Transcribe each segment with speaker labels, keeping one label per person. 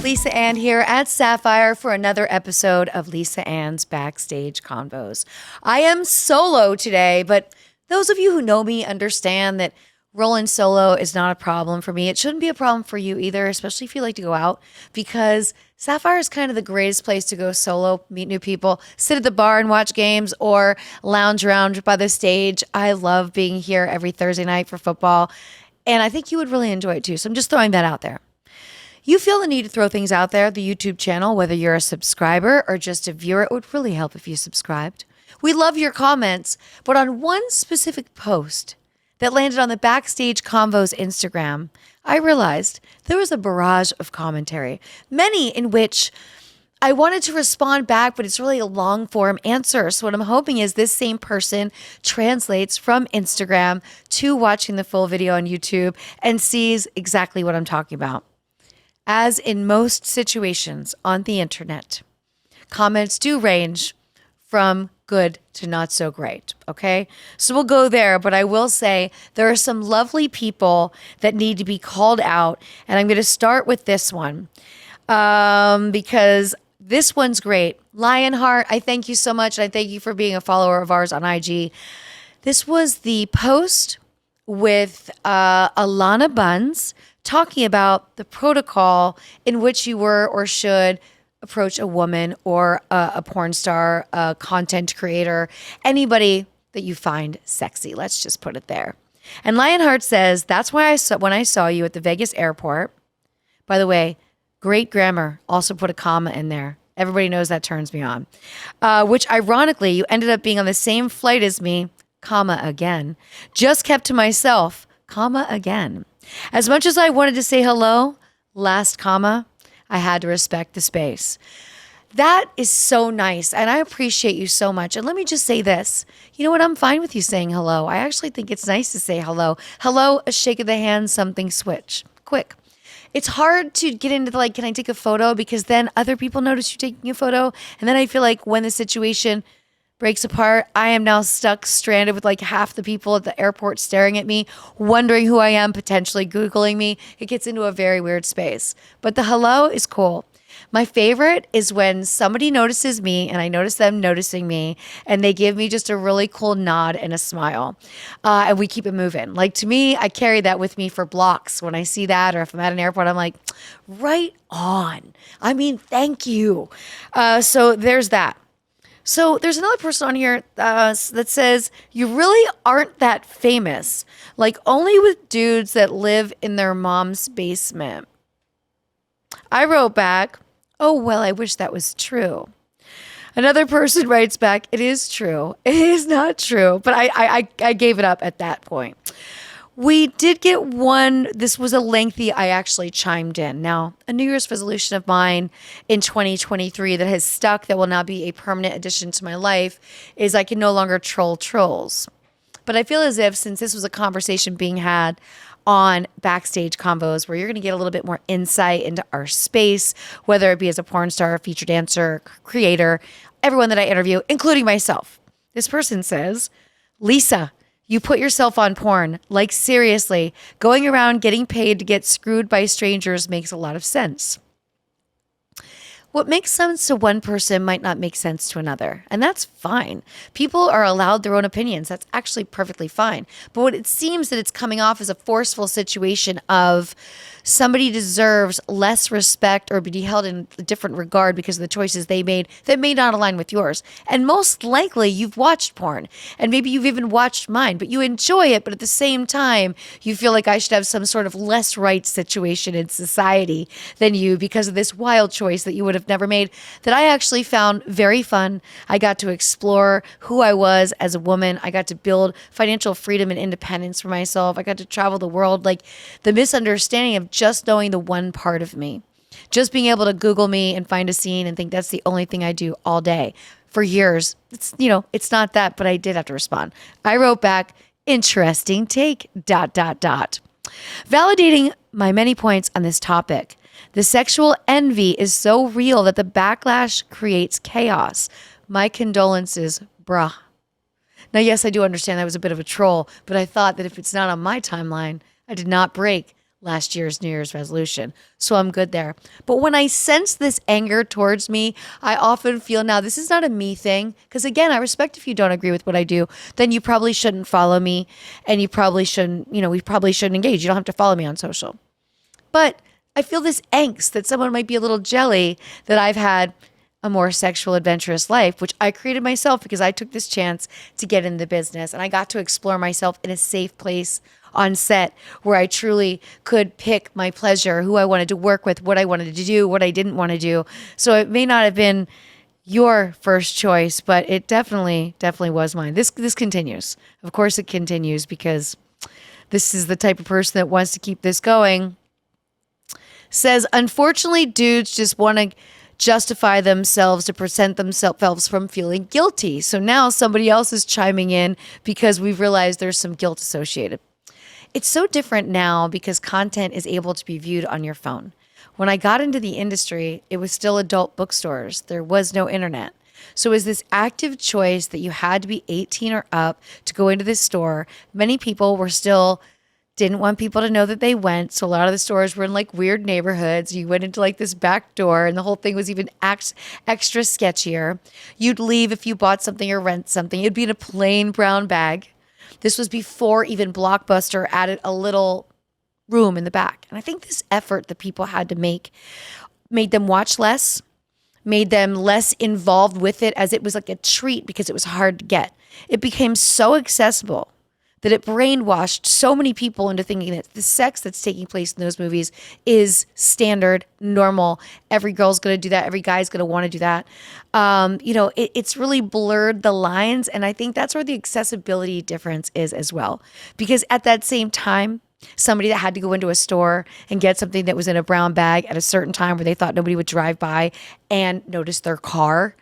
Speaker 1: Lisa Ann here at Sapphire for another episode of Lisa Ann's Backstage Convos. I am solo today, but those of you who know me understand that rolling solo is not a problem for me. It shouldn't be a problem for you either, especially if you like to go out, because Sapphire is kind of the greatest place to go solo, meet new people, sit at the bar and watch games, or lounge around by the stage. I love being here every Thursday night for football, and I think you would really enjoy it too. So I'm just throwing that out there. You feel the need to throw things out there, the YouTube channel, whether you're a subscriber or just a viewer, it would really help if you subscribed. We love your comments, but on one specific post that landed on the Backstage Convos Instagram, I realized there was a barrage of commentary, many in which I wanted to respond back, but it's really a long form answer. So what I'm hoping is this same person translates from Instagram to watching the full video on YouTube and sees exactly what I'm talking about. As in most situations on the internet, comments do range from good to not so great, okay? So we'll go there, but I will say there are some lovely people that need to be called out, and I'm going to start with this one because this one's great. Lionheart, I thank you so much, and I thank you for being a follower of ours on IG. This was the post with Alana Buns talking about the protocol in which you were or should approach a woman or a porn star, a content creator, anybody that you find sexy. Let's just put it there. And Lionheart says, that's why when I saw you at the Vegas airport, by the way, great grammar, also put a comma in there. Everybody knows that turns me on. Which ironically, you ended up being on the same flight as me, comma again. Just kept to myself, comma again. As much as I wanted to say hello, last comma, I had to respect the space. That is so nice, and I appreciate you so much. And let me just say this. You know what? I'm fine with you saying hello. I actually think it's nice to say hello. Hello, a shake of the hand, something switch. Quick. It's hard to get into the, can I take a photo? Because then other people notice you taking a photo. And then I feel like when the situation breaks apart, I am now stuck, stranded with half the people at the airport staring at me, wondering who I am, potentially Googling me. It gets into a very weird space. But the hello is cool. My favorite is when somebody notices me and I notice them noticing me and they give me just a really cool nod and a smile. And we keep it moving. To me, I carry that with me for blocks. When I see that or if I'm at an airport, I'm like, right on. I mean, thank you. So there's that. So there's another person on here that says, you really aren't that famous, only with dudes that live in their mom's basement. I wrote back, oh, well, I wish that was true. Another person writes back, it is true. It is not true, but I gave it up at that point. We did get one. This was a lengthy, I actually chimed in. Now, a New Year's resolution of mine in 2023 that has stuck, that will now be a permanent addition to my life, is I can no longer troll trolls. But I feel as if since this was a conversation being had on Backstage Convos, where you're going to get a little bit more insight into our space, whether it be as a porn star, feature dancer, creator, everyone that I interview, including myself. This person says, Lisa, you put yourself on porn. Seriously, going around getting paid to get screwed by strangers makes a lot of sense. What makes sense to one person might not make sense to another, and that's fine. People are allowed their own opinions. That's actually perfectly fine. But what it seems that it's coming off as a forceful situation of somebody deserves less respect or be held in a different regard because of the choices they made that may not align with yours. And most likely you've watched porn, and maybe you've even watched mine, but you enjoy it, but at the same time, you feel like I should have some sort of less right situation in society than you because of this wild choice that you would have never made, that I actually found very fun. I got to explore who I was as a woman. I got to build financial freedom and independence for myself. I got to travel the world. The misunderstanding of just knowing the one part of me, just being able to Google me and find a scene and think that's the only thing I do all day for years. It's not that, but I did have to respond. I wrote back, interesting take, ... Validating my many points on this topic. The sexual envy is so real that the backlash creates chaos. My condolences, bruh. Now, yes, I do understand that was a bit of a troll, but I thought that if it's not on my timeline, I did not break last year's New Year's resolution. So I'm good there. But when I sense this anger towards me, I often feel now this is not a me thing. Because again, I respect if you don't agree with what I do, then you probably shouldn't follow me and you probably shouldn't, we probably shouldn't engage. You don't have to follow me on social. But I feel this angst that someone might be a little jelly that I've had a more sexual, adventurous life, which I created myself because I took this chance to get in the business and I got to explore myself in a safe place on set where I truly could pick my pleasure, who I wanted to work with, what I wanted to do, what I didn't want to do. So it may not have been your first choice, but it definitely was mine. This continues. Of course it continues because this is the type of person that wants to keep this going. Says, unfortunately, dudes just want to justify themselves to present themselves from feeling guilty. So now somebody else is chiming in because we've realized there's some guilt associated. It's so different now because content is able to be viewed on your phone. When I got into the industry, it was still adult bookstores. There was no internet. So it was this active choice that you had to be 18 or up to go into this store. Many people were still didn't want people to know that they went. So a lot of the stores were in like weird neighborhoods. You went into like this back door and the whole thing was even extra sketchier. You'd leave if you bought something or rent something. It'd be in a plain brown bag. This was before even Blockbuster added a little room in the back. And I think this effort that people had to make made them watch less, made them less involved with it as it was like a treat because it was hard to get. It became so accessible that it brainwashed so many people into thinking that the sex that's taking place in those movies is standard, normal. Every girl's going to do that. Every guy's going to want to do that. It's really blurred the lines. And I think that's where the accessibility difference is as well. Because at that same time, somebody that had to go into a store and get something that was in a brown bag at a certain time where they thought nobody would drive by and notice their car,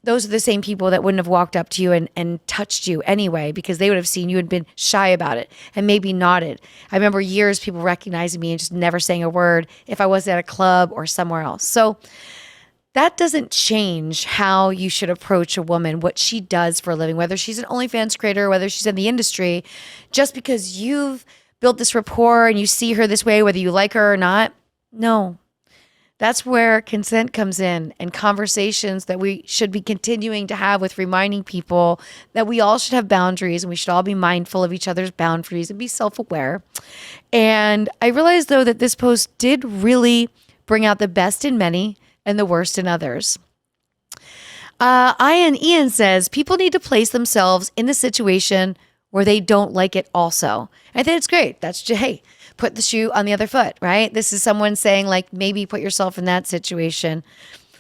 Speaker 1: those are the same people that wouldn't have walked up to you and touched you anyway because they would have seen you and been shy about it and maybe nodded. I remember years people recognizing me and just never saying a word if I was at a club or somewhere else. So that doesn't change how you should approach a woman, what she does for a living, whether she's an OnlyFans creator or whether she's in the industry. Just because you've built this rapport and you see her this way, whether you like her or not, no. That's where consent comes in and conversations that we should be continuing to have with reminding people that we all should have boundaries and we should all be mindful of each other's boundaries and be self-aware. And I realized, though, that this post did really bring out the best in many and the worst in others. Ian says, people need to place themselves in a situation where they don't like it also. I think it's great. That's just, hey, put the shoe on the other foot, right? This is someone saying like, maybe put yourself in that situation.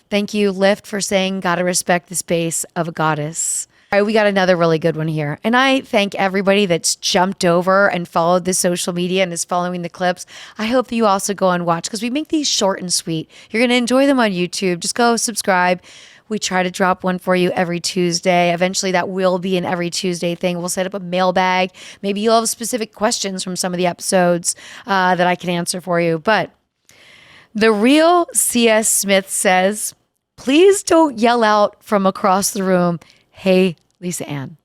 Speaker 1: Thank you, Lyft, for saying, gotta respect the space of a goddess. All right, we got another really good one here. And I thank everybody that's jumped over and followed the social media and is following the clips. I hope that you also go and watch because we make these short and sweet. You're gonna enjoy them on YouTube. Just go subscribe. We try to drop one for you every Tuesday. Eventually that will be an every Tuesday thing. We'll set up a mailbag. Maybe you'll have specific questions from some of the episodes that I can answer for you. But the real C.S. Smith says, please don't yell out from across the room, hey, Lisa Ann.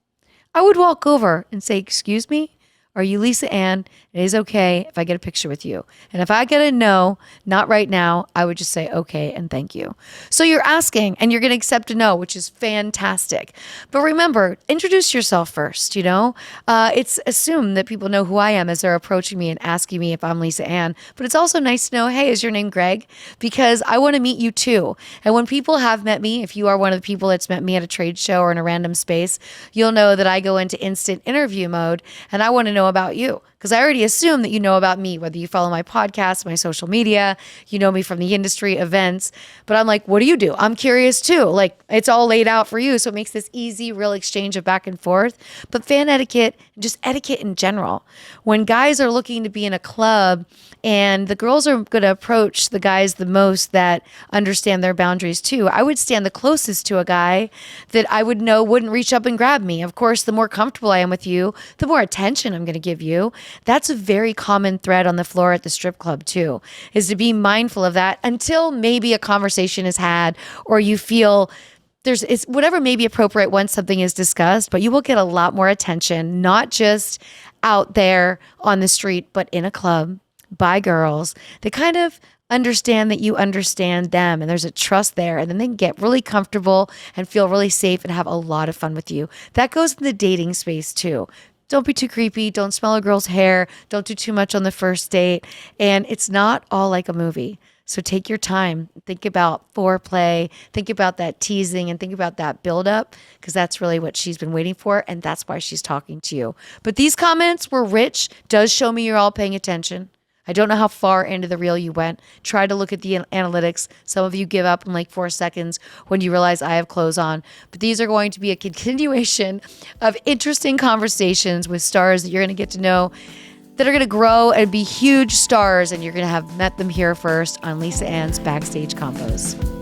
Speaker 1: I would walk over and say, excuse me? Are you Lisa Ann? It is okay if I get a picture with you. And if I get a no, not right now, I would just say okay and thank you. So you're asking and you're going to accept a no, which is fantastic. But remember, introduce yourself first, It's assumed that people know who I am as they're approaching me and asking me if I'm Lisa Ann. But it's also nice to know, hey, is your name Greg? Because I want to meet you too. And when people have met me, if you are one of the people that's met me at a trade show or in a random space, you'll know that I go into instant interview mode and I want to know about you. Because I already assume that you know about me, whether you follow my podcast, my social media, you know me from the industry, events. But I'm like, what do you do? I'm curious too. Like, it's all laid out for you. So it makes this easy, real exchange of back and forth. But fan etiquette, just etiquette in general. When guys are looking to be in a club and the girls are going to approach the guys the most that understand their boundaries too, I would stand the closest to a guy that I would know wouldn't reach up and grab me. Of course, the more comfortable I am with you, the more attention I'm going to give you. That's a very common thread on the floor at the strip club too, is to be mindful of that until maybe a conversation is had or you feel it's whatever may be appropriate once something is discussed, but you will get a lot more attention, not just out there on the street, but in a club, by girls that kind of understand that you understand them, and there's a trust there, and then they can get really comfortable and feel really safe and have a lot of fun with you. That goes in the dating space too. Don't be too creepy. Don't smell a girl's hair. Don't do too much on the first date. And it's not all like a movie. So take your time. Think about foreplay. Think about that teasing and think about that buildup, because that's really what she's been waiting for. And that's why she's talking to you. But these comments were rich. Does show me you're all paying attention. I don't know how far into the reel you went. Try to look at the analytics. Some of you give up in like 4 seconds when you realize I have clothes on. But these are going to be a continuation of interesting conversations with stars that you're going to get to know, that are going to grow and be huge stars. And you're going to have met them here first on Lisa Ann's Backstage Convos.